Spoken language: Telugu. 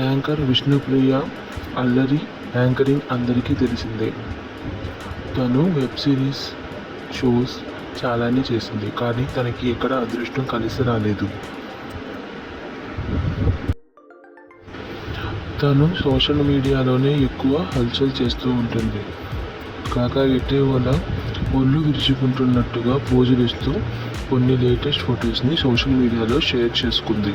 యాంకర్ విష్ణుప్రియ అల్లరి యాంకరింగ్ అందరికీ తెలిసిందే. తను వెబ్ సిరీస్, షోస్ చాలానే చేసింది, కానీ తనకి ఎక్కడ అదృష్టం కలిసి రాలేదు. తను సోషల్ మీడియాలోనే ఎక్కువ హల్చల్ చేస్తూ ఉంటుంది. కాగా ఇటీవల ఒళ్ళు విరుచుకుంటున్నట్టుగా పోజులిస్తూ కొన్ని లేటెస్ట్ ఫొటోస్ని సోషల్ మీడియాలో షేర్ చేసుకుంది.